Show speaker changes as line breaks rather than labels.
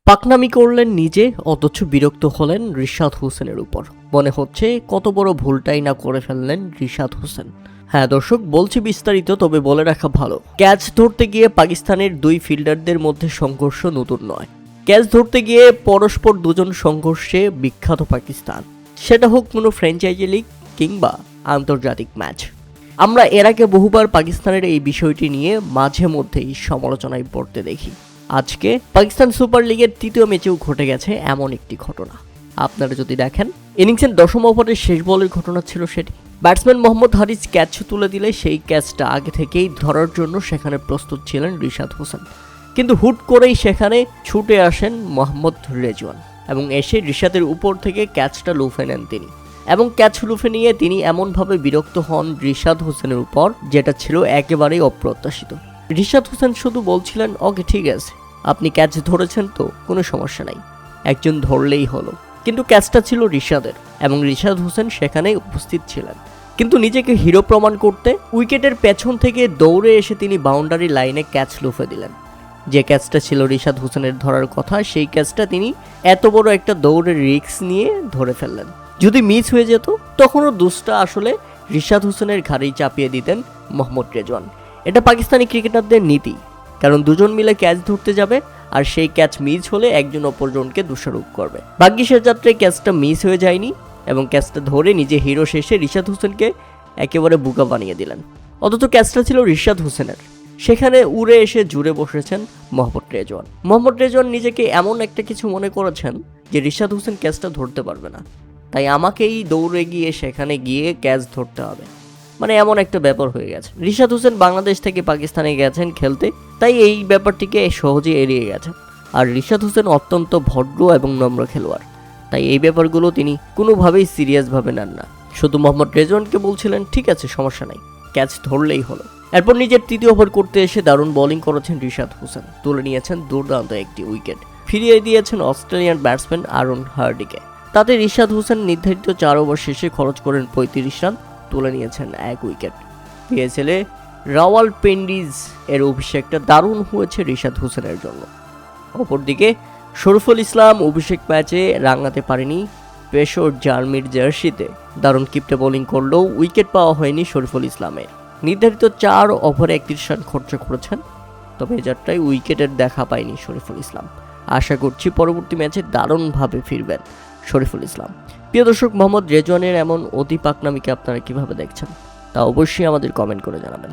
পাকনামি করলেন নিজে, অথচ বিরক্ত হলেন রিশাদ হোসেনের উপর। মনে হচ্ছে কত বড় ভুলটাই না করে ফেললেন রিশাদ হোসেন। হ্যাঁ দর্শক, বলছি বিস্তারিত, তবে বলে রাখা ভালো, ক্যাচ ধরতে গিয়ে পাকিস্তানের দুই ফিল্ডারদের মধ্যে সংঘর্ষ নতুন নয়। ক্যাচ ধরতে গিয়ে পরস্পর দুজন সংঘর্ষে বিখ্যাত পাকিস্তান, সেটা হোক কোনো ফ্র্যাঞ্চাইজি লিগ কিংবা আন্তর্জাতিক ম্যাচ। আমরা এর আগে বহুবার পাকিস্তানের এই বিষয়টি নিয়ে মাঝে মধ্যেই সমালোচনায় পড়তে দেখি। আজকে পাকিস্তান সুপার লিগের তৃতীয় ম্যাচেও ঘটে গেছে এমন একটি ঘটনা। আপনারা যদি দেখেন, ইনিংসের দশম ওভারের শেষ বলের ঘটনা ছিল সেটি। ব্যাটসম্যান মোহাম্মদ হারিস ক্যাচ তুলে দিলে সেই ক্যাচটা আগে থেকেই ধরার জন্য সেখানে প্রস্তুত ছিলেন রিশাদ হোসেন, কিন্তু হুট করেই সেখানে ছুটে আসেন মোহাম্মদ রেজওয়ান এবং এসে রিশাদের উপর থেকে ক্যাচটা লুফে নেন তিনি। এবং ক্যাচ লুফে নিয়ে তিনি এমনভাবে বিরক্ত হন রিশাদ হোসেনের উপর, যেটা ছিল একেবারেই অপ্রত্যাশিত। রিশাদ হোসেন শুধু বলছিলেন, ওকে ঠিক আছে, আপনি ক্যাচ ধরেছেন তো কোনো সমস্যা নাই, একজন ধরলেই হলো। কিন্তু ক্যাচটা ছিল রিশাদের এবং রিশাদ হোসেন সেখানে উপস্থিত ছিলেন। কিন্তু নিজেকে হিরো প্রমাণ করতে উইকেটের পেছন থেকে দৌড়ে এসে তিনি বাউন্ডারি লাইনে ক্যাচ লুফে দিলেন। যে ক্যাচটা ছিল রিশাদ হোসেনের ধরার কথা, সেই ক্যাচটা তিনি এত বড় একটা দৌড়ের রিস্ক নিয়ে ধরে ফেললেন। যদি মিস হয়ে যেত তখনও দোষটা আসলে রিশাদ হোসেনের ঘাড়েই চাপিয়ে দিতেন মোহাম্মদ রেজওয়ান। এটা পাকিস্তানি ক্রিকেটারদের নীতি, কারণ দুজন মিলে ক্যাচ ধরতে যাবে আর সেই ক্যাচ মিস হলে একজন অপরজনকে দোষারোপ করবে। ভাগ্যিসের যাত্রায় ক্যাচটা মিস হয়ে যায়নি এবং ক্যাচটা ধরে নিজে হিরো শেষে রিশাদ হোসেনকে একেবারে বোকা বানিয়ে দিলেন। অথচ ক্যাচটা ছিল রিশাদ হোসেনের, সেখানে উড়ে এসে জুড়ে বসেছেন মোহাম্মদ রেজওয়ান। মোহাম্মদ রেজওয়ান নিজেকে এমন একটা কিছু মনে করেছেন যে রিশাদ হোসেন ক্যাচটা ধরতে পারবে না, তাই আমাকেই দৌড়ে গিয়ে সেখানে গিয়ে ক্যাচ ধরতে হবে, মানে এমন একটা ব্যাপার হয়ে গেছে। রিশাদ হোসেন বাংলাদেশ থেকে পাকিস্তানে গেছেন খেলতে, তাই এই ব্যাপারটিকে সহজে এড়িয়ে গেছেন। আর রিশাদ হোসেন অত্যন্ত ভদ্র এবং নম্র খেলোয়াড়, তাই এই ব্যাপারগুলো তিনি কোনোভাবেই সিরিয়াসভাবে নেন না। শুধু মোহাম্মদ রেজওয়ানকে বলছিলেন, ঠিক আছে সমস্যা নাই, ক্যাচ ধরলেই হলো। এরপর নিজের তৃতীয় ওভার করতে এসে দারুণ বোলিং করেছেন রিশাদ হোসেন, তুলে নিয়েছেন দুর্দান্ত একটি উইকেট, ফিরিয়ে দিয়েছেন অস্ট্রেলিয়ান ব্যাটসম্যান আরন হার্ডিকে। তাতে রিশাদ হোসেন নির্ধারিত 4 ওভার শেষে খরচ করেন 35 রান, তুলে নিয়েছেন 1 উইকেট। পিএসএলে রাওয়ালপিন্ডিজ এর অভিষেকটা দারুণ হয়েছে রিশাদ হোসেনের জন্য। অপরদিকে শরীফুল ইসলাম অভিষেক ম্যাচে রাঙাতে পারেনি পেশর জার্মির জার্সিতে। দারুণ কিপটে বোলিং করলেও উইকেট পাওয়া হয়নি শরীফুল ইসলামের। নির্ধারিত 4 ওভারে 31 রান খরচ করেছেন, তবে এ যাত্রায় উইকেটের দেখা পায়নি শরীফুল ইসলাম। আশা করছি পরবর্তী ম্যাচে দারুণভাবে ফিরবেন শরীফুল ইসলাম। প্রিয় দর্শক, মোহাম্মদ রেজওয়ানের এমন অতি পাকনামিকে আপনারা কিভাবে দেখছেন তা অবশ্যই আমাদের কমেন্ট করে জানাবেন।